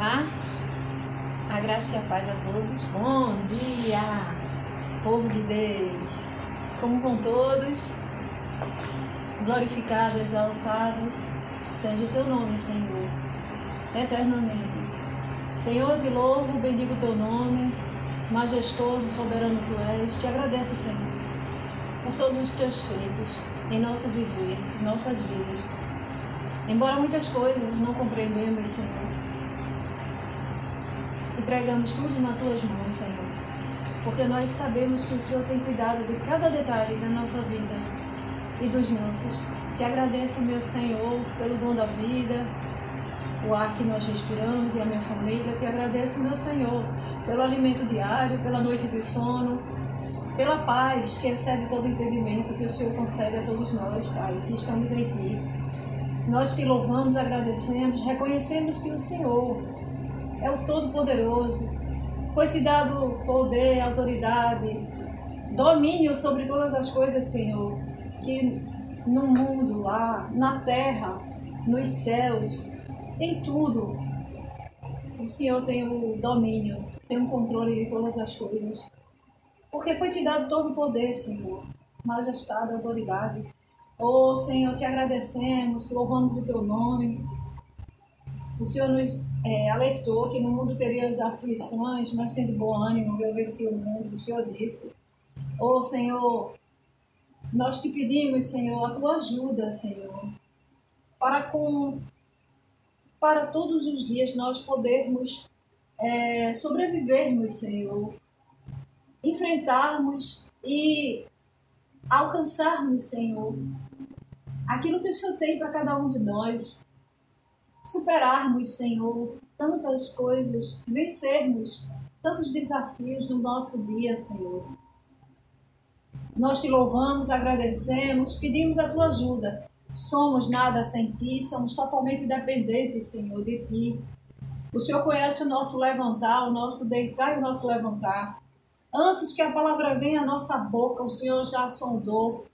A graça e a paz a todos. Bom dia, povo de Deus. Como vão todos? Glorificado, exaltado seja o teu nome, Senhor, eternamente. Senhor, eu te louvo, bendigo o teu nome, majestoso, soberano tu és. Te agradeço, Senhor, por todos os teus feitos em nosso viver, em nossas vidas. Embora muitas coisas não compreendemos, Senhor, entregamos tudo nas tuas mãos, Senhor, porque nós sabemos que o Senhor tem cuidado de cada detalhe da nossa vida e dos nossos. Te agradeço, meu Senhor, pelo dom da vida, o ar que nós respiramos e a minha família. Te agradeço, meu Senhor, pelo alimento diário, pela noite de sono, pela paz que excede todo entendimento que o Senhor concede a todos nós, Pai, que estamos em Ti. Nós te louvamos, agradecemos, reconhecemos que o Senhor é o Todo-Poderoso. Foi-te dado poder, autoridade, domínio sobre todas as coisas, Senhor, que no mundo, lá, na terra, nos céus, em tudo, o Senhor tem o domínio, tem o controle de todas as coisas. Porque foi-te dado todo o poder, Senhor, majestade, autoridade. Oh, Senhor, te agradecemos, louvamos o teu nome. O Senhor nos alertou que no mundo teria as aflições, mas tendo bom ânimo, eu venci o mundo. O Senhor disse. Oh, Senhor, nós te pedimos, Senhor, a tua ajuda, Senhor, para todos os dias nós podermos sobrevivermos, Senhor, enfrentarmos e alcançarmos, Senhor, aquilo que o Senhor tem para cada um de nós, superarmos, Senhor, tantas coisas, vencermos tantos desafios no nosso dia, Senhor. Nós te louvamos, agradecemos, pedimos a tua ajuda. Somos nada sem ti, somos totalmente dependentes, Senhor, de ti. O Senhor conhece o nosso levantar, o nosso deitar e o nosso levantar. Antes que a palavra venha à nossa boca, o Senhor já sondou.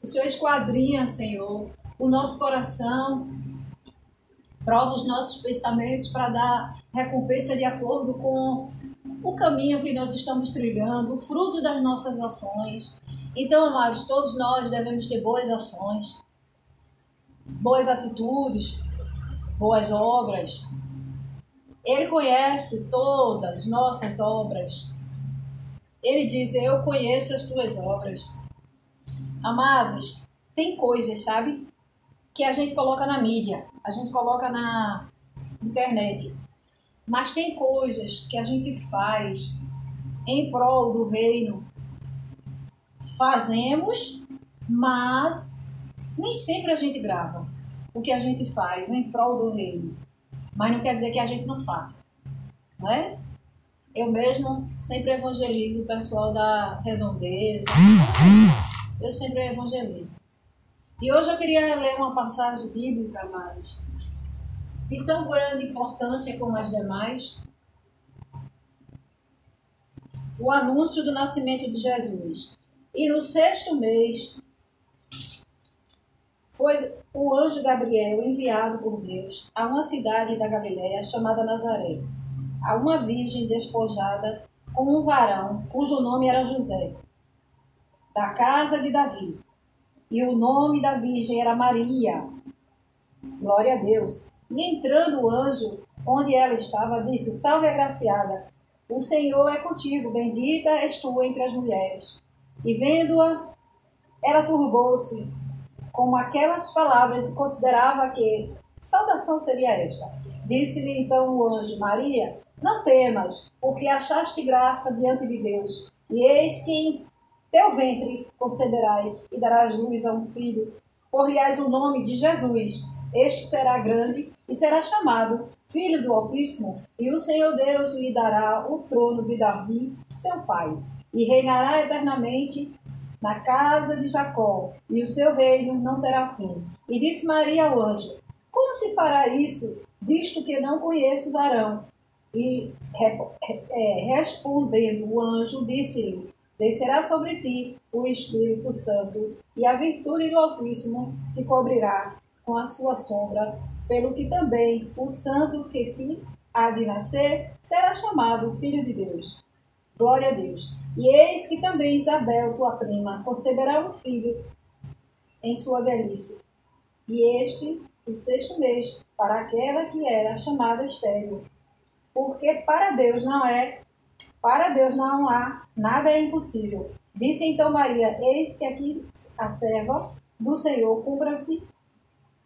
O Senhor esquadrinha, Senhor, o nosso coração, prova os nossos pensamentos para dar recompensa de acordo com o caminho que nós estamos trilhando, o fruto das nossas ações. Então, amados, todos nós devemos ter boas ações, boas atitudes, boas obras. Ele conhece todas as nossas obras. Ele diz, eu conheço as tuas obras. Amados, tem coisas, sabe, que a gente coloca na mídia, a gente coloca na internet, mas tem coisas que a gente faz em prol do reino. Fazemos, mas nem sempre a gente grava o que a gente faz em prol do reino. Mas não quer dizer que a gente não faça, não é? Eu mesmo sempre evangelizo o pessoal da Redondeza. Eu sempre evangelizo. E hoje eu queria ler uma passagem bíblica, amados, de tão grande importância como as demais. O anúncio do nascimento de Jesus. E no 6º mês, foi o anjo Gabriel enviado por Deus a uma cidade da Galiléia chamada Nazaré, a uma virgem despojada com um varão cujo nome era José, da casa de Davi. E o nome da virgem era Maria. Glória a Deus. E entrando o anjo, onde ela estava, disse, salve agraciada, o Senhor é contigo, bendita és tu entre as mulheres. E vendo-a, ela turbou-se com aquelas palavras e considerava que saudação seria esta. Disse-lhe então o anjo, Maria, não temas, porque achaste graça diante de Deus. E eis que em teu ventre conceberás e darás luz a um filho, por-lhe-ás o nome de Jesus. Este será grande e será chamado Filho do Altíssimo, e o Senhor Deus lhe dará o trono de Davi, seu pai, e reinará eternamente na casa de Jacó, e o seu reino não terá fim. E disse Maria ao anjo, como se fará isso, visto que não conheço varão? E respondendo o anjo, disse-lhe, descerá sobre ti o Espírito Santo, e a virtude do Altíssimo te cobrirá com a sua sombra, pelo que também o santo que te há de nascer será chamado Filho de Deus. Glória a Deus. E eis que também Isabel, tua prima, conceberá um filho em sua velhice. E este, o 6º mês, para aquela que era chamada estéril. Porque para Deus não há, nada é impossível. Disse então Maria, eis que aqui a serva do Senhor, cumpra-se.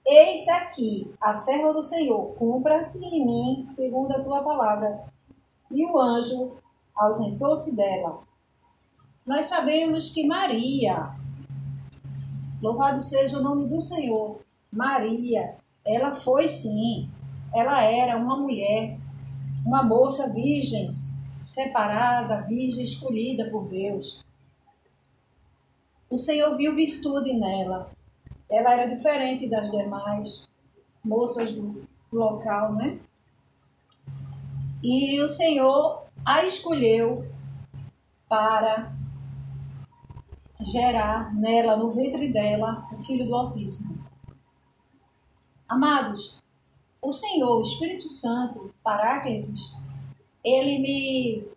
Eis aqui a serva do Senhor, cumpra-se em mim, segundo a tua palavra. E o anjo ausentou-se dela. Nós sabemos que Maria, louvado seja o nome do Senhor, Maria, ela foi sim, ela era uma mulher, uma moça virgem, separada, virgem, escolhida por Deus. O Senhor viu virtude nela. Ela era diferente das demais moças do local, né? E o Senhor a escolheu para gerar nela, no ventre dela, o Filho do Altíssimo. Amados, o Senhor, o Espírito Santo, Paráclitos, ele me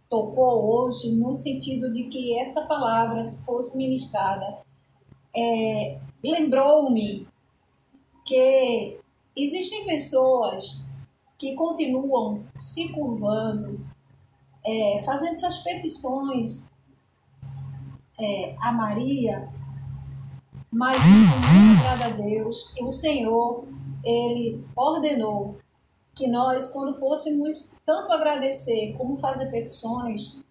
tocou hoje no sentido de que esta palavra, se fosse ministrada, lembrou-me que existem pessoas que continuam se curvando, fazendo suas petições a Maria, mas isso não agrada a Deus. E o Senhor, ele ordenou que nós, quando fôssemos tanto agradecer como fazer petições,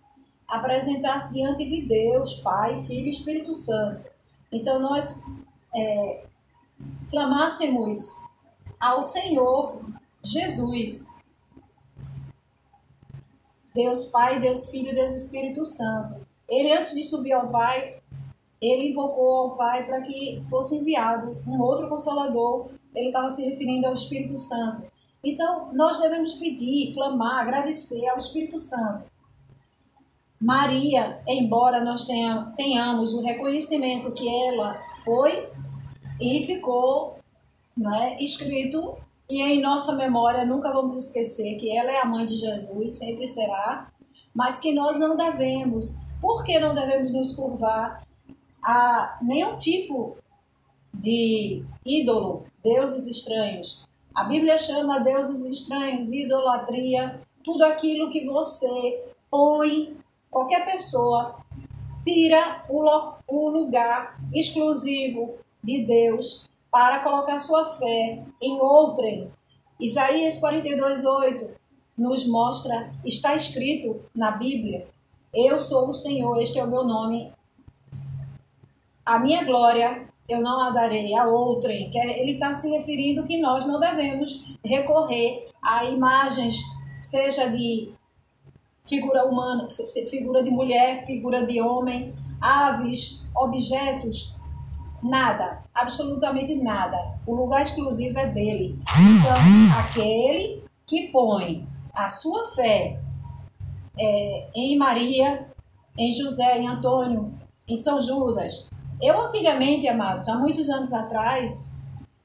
apresentasse diante de Deus, Pai, Filho e Espírito Santo. Então nós clamássemos ao Senhor Jesus, Deus Pai, Deus Filho, Deus Espírito Santo. Ele, antes de subir ao Pai, ele invocou ao Pai para que fosse enviado um outro Consolador. Ele estava se referindo ao Espírito Santo. Então, nós devemos pedir, clamar, agradecer ao Espírito Santo. Maria, embora nós tenhamos o reconhecimento que ela foi e ficou, escrito, e em nossa memória nunca vamos esquecer que ela é a mãe de Jesus, sempre será, mas que nós não devemos. Por que não devemos nos curvar a nenhum tipo de ídolo, deuses estranhos? A Bíblia chama deuses estranhos, idolatria, tudo aquilo que você põe, qualquer pessoa, tira o lugar exclusivo de Deus para colocar sua fé em outrem. Isaías 42:8 nos mostra, está escrito na Bíblia, eu sou o Senhor, este é o meu nome, a minha glória eu não a darei a outrem. Ele está se referindo que nós não devemos recorrer a imagens, seja de figura humana, figura de mulher, figura de homem, aves, objetos, nada, absolutamente nada. O lugar exclusivo é dele. Então, aquele que põe a sua fé em Maria, em José, em Antônio, em São Judas. Eu antigamente, amados, há muitos anos atrás,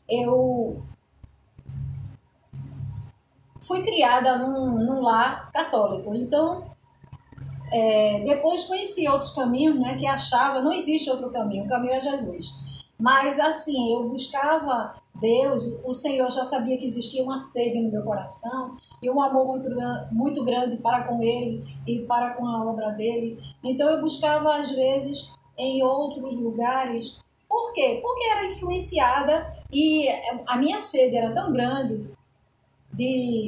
eu fui criada num lar católico. Então, depois conheci outros caminhos, que achava, não existe outro caminho, o caminho é Jesus. Mas assim, eu buscava Deus, o Senhor já sabia que existia uma sede no meu coração e um amor muito grande para com Ele e para com a obra dele. Então eu buscava às vezes em outros lugares. Por quê? Porque era influenciada e a minha sede era tão grande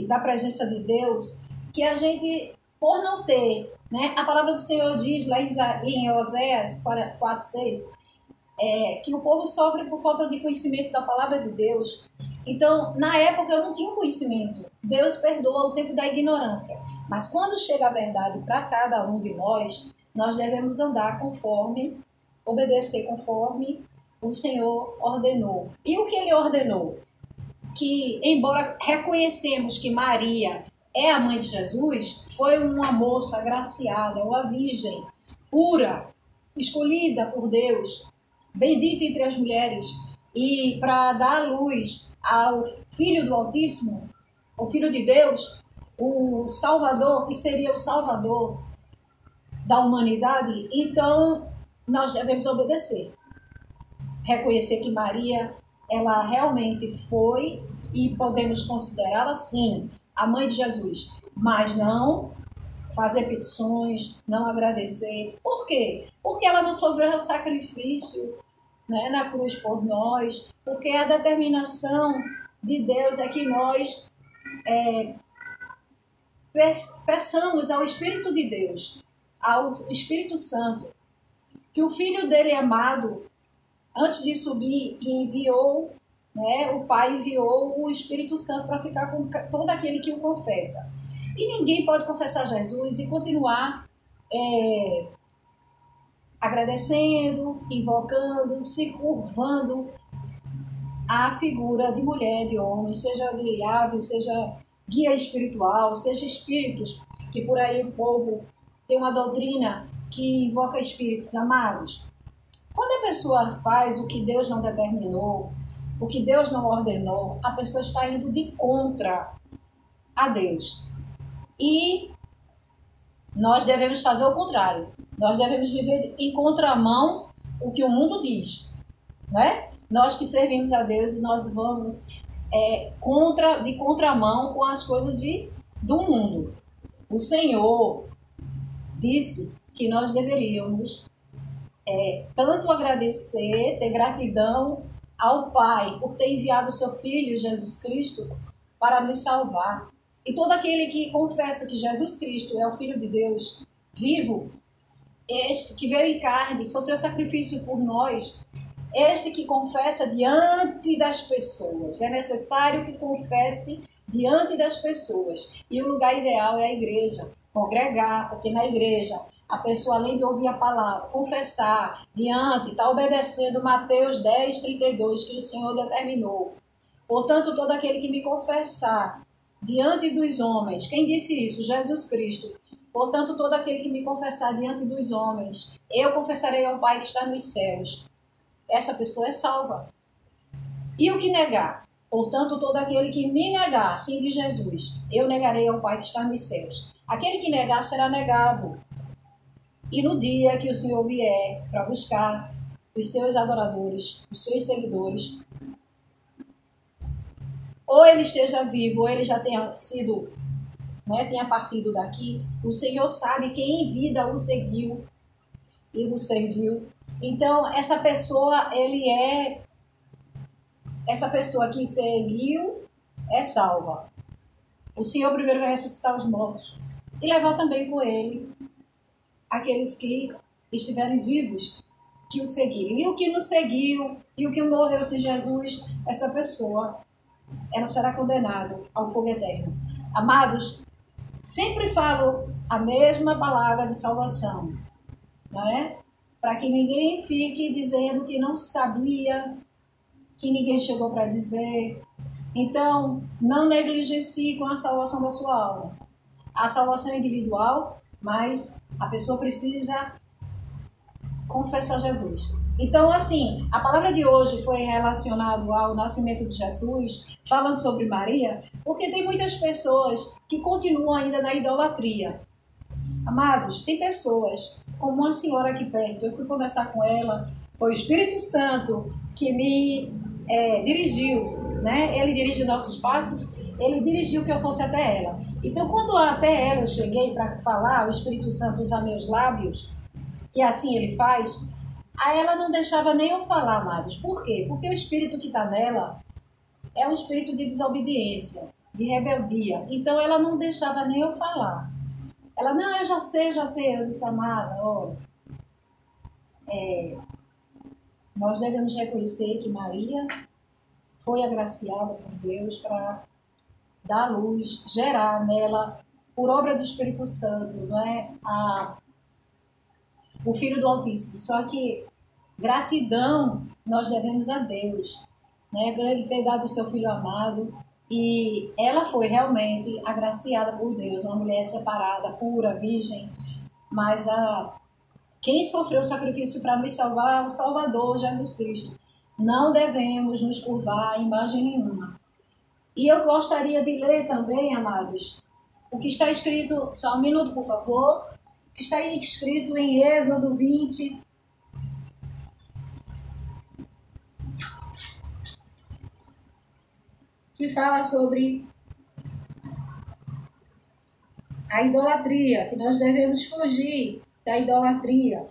da presença de Deus que a gente, por não ter, a palavra do Senhor diz lá em Oséias 4:6, que o povo sofre por falta de conhecimento da palavra de Deus. Então, na época eu não tinha conhecimento. Deus perdoa o tempo da ignorância. Mas quando chega a verdade para cada um de nós, nós devemos andar obedecer conforme o Senhor ordenou. E o que ele ordenou? Que, embora reconhecemos que Maria é a mãe de Jesus, foi uma moça agraciada, uma virgem pura, escolhida por Deus, bendita entre as mulheres, e para dar luz ao Filho do Altíssimo, o Filho de Deus, o Salvador, que seria o Salvador da humanidade, então nós devemos obedecer. Reconhecer que Maria, ela realmente foi e podemos considerá-la, sim, a mãe de Jesus, mas não fazer petições, não agradecer. Por quê? Porque ela não sofreu o sacrifício, né, na cruz por nós, porque a determinação de Deus é que nós peçamos ao Espírito de Deus, ao Espírito Santo, que o Filho dele amado, antes de subir, enviou, né, o Pai enviou o Espírito Santo para ficar com todo aquele que o confessa. E ninguém pode confessar Jesus e continuar agradecendo, invocando, se curvando à figura de mulher, de homem, seja de ave, seja guia espiritual, seja espíritos, que por aí o povo tem uma doutrina que invoca espíritos amados. Quando a pessoa faz o que Deus não determinou, o que Deus não ordenou, a pessoa está indo de contra a Deus. E nós devemos fazer o contrário. Nós devemos viver em contramão o que o mundo diz, né? Nós que servimos a Deus e nós vamos de contramão com as coisas do mundo. O Senhor disse que nós deveríamos tanto agradecer, ter gratidão ao Pai por ter enviado o seu Filho, Jesus Cristo, para nos salvar. E todo aquele que confessa que Jesus Cristo é o Filho de Deus, vivo, este que veio em carne, sofreu sacrifício por nós, esse que confessa diante das pessoas. É necessário que confesse diante das pessoas. E o lugar ideal é a igreja, congregar, porque na igreja a pessoa, além de ouvir a palavra, confessar diante, está obedecendo Mateus 10:32, que o Senhor determinou. Portanto, todo aquele que me confessar diante dos homens, quem disse isso? Jesus Cristo. Portanto, todo aquele que me confessar diante dos homens, eu confessarei ao Pai que está nos céus. Essa pessoa é salva. E o que negar? Portanto, todo aquele que me negar, sim, de Jesus, eu negarei ao Pai que está nos céus. Aquele que negar será negado. E no dia que o Senhor vier para buscar os seus adoradores, os seus seguidores, ou ele esteja vivo, ou ele já tenha sido, né, tenha partido daqui, o Senhor sabe quem em vida o seguiu e o serviu. Então, essa pessoa que seguiu é salva. O Senhor primeiro vai ressuscitar os mortos e levar também com ele aqueles que estiverem vivos, que o seguiram. E o que não seguiu, e o que morreu sem Jesus, essa pessoa, ela será condenada ao fogo eterno. Amados, sempre falo a mesma palavra de salvação, não é? Para que ninguém fique dizendo que não sabia, que ninguém chegou para dizer. Então, não negligencie com a salvação da sua alma. A salvação é individual, mas a pessoa precisa confessar Jesus. Então, assim, a palavra de hoje foi relacionada ao nascimento de Jesus, falando sobre Maria, porque tem muitas pessoas que continuam ainda na idolatria. Amados, tem pessoas, como uma senhora aqui perto, eu fui conversar com ela, foi o Espírito Santo que me dirigiu, né? Ele dirige nossos passos, ele dirigiu que eu fosse até ela. Então, quando até ela eu cheguei para falar, o Espírito Santo usa meus lábios, e assim ele faz, aí ela não deixava nem eu falar, amados. Por quê? Porque o espírito que está nela é um espírito de desobediência, de rebeldia. Então, ela não deixava nem eu falar. Ela, não, eu já sei. Eu disse, amada, olha, nós devemos reconhecer que Maria foi agraciada por Deus para dar luz, gerar nela, por obra do Espírito Santo, não é? O Filho do Altíssimo. Só que gratidão nós devemos a Deus, né? Por ele ter dado o seu Filho amado. E ela foi realmente agraciada por Deus, uma mulher separada, pura, virgem. Mas quem sofreu o sacrifício para nos salvar é o Salvador, Jesus Cristo. Não devemos nos curvar a imagem nenhuma. E eu gostaria de ler também, amados, o que está escrito, só um minuto, por favor, o que está escrito em Êxodo 20, que fala sobre a idolatria, que nós devemos fugir da idolatria.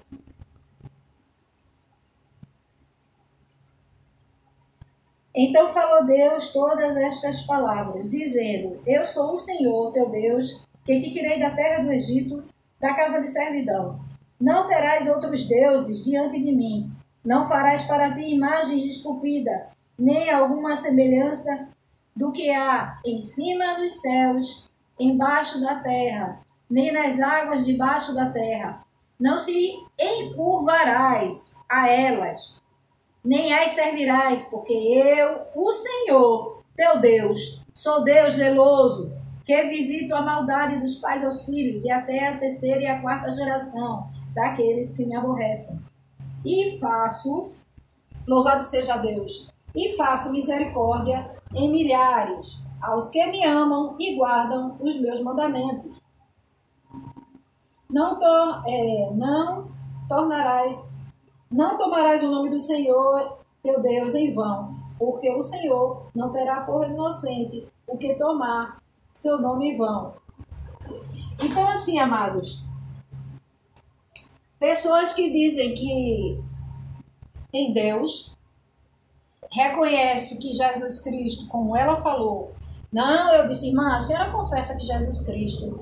Então falou Deus todas estas palavras, dizendo: Eu sou o Senhor, teu Deus, que te tirei da terra do Egito, da casa de servidão. Não terás outros deuses diante de mim. Não farás para ti imagens esculpidas, nem alguma semelhança do que há em cima dos céus, embaixo da terra, nem nas águas debaixo da terra. Não se encurvarás a elas, nem as servirás, porque eu, o Senhor, teu Deus, sou Deus zeloso, que visito a maldade dos pais aos filhos, e até a terceira e a quarta geração daqueles que me aborrecem. E faço, louvado seja Deus, e faço misericórdia em milhares aos que me amam e guardam os meus mandamentos. Não tomarás o nome do Senhor, teu Deus, em vão, porque o Senhor não terá por inocente o que tomar seu nome em vão. Então, assim, amados, pessoas que dizem que tem Deus, reconhece que Jesus Cristo, como ela falou, não, eu disse, irmã, a senhora confessa que Jesus Cristo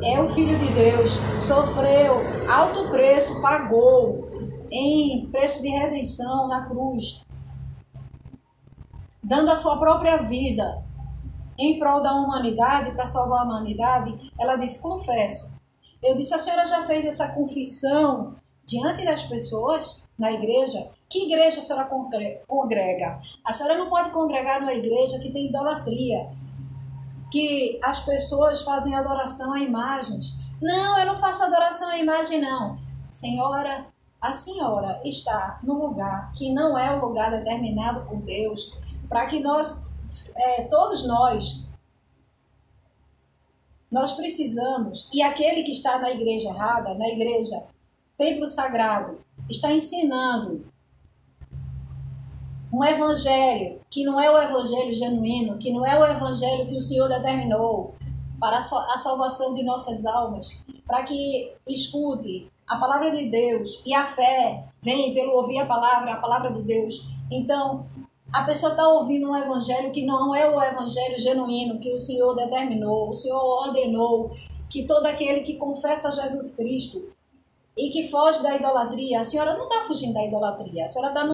é o Filho de Deus, sofreu alto preço, pagou em preço de redenção na cruz, dando a sua própria vida em prol da humanidade, para salvar a humanidade. Ela disse, confesso. Eu disse, a senhora já fez essa confissão diante das pessoas na igreja? Que igreja a senhora congrega? A senhora não pode congregar numa igreja que tem idolatria, que as pessoas fazem adoração a imagens. Não, eu não faço adoração a imagem, não. Senhora, a senhora está num lugar que não é o lugar determinado por Deus, para que todos nós precisamos, e aquele que está na igreja errada, na igreja templo sagrado, está ensinando um evangelho que não é o evangelho genuíno, que não é o evangelho que o Senhor determinou para a salvação de nossas almas, para que escute a palavra de Deus, e a fé vem pelo ouvir a palavra de Deus. Então, a pessoa está ouvindo um evangelho que não é o evangelho genuíno que o Senhor determinou, o Senhor ordenou que todo aquele que confessa Jesus Cristo e que foge da idolatria, a senhora não está fugindo da idolatria, a senhora está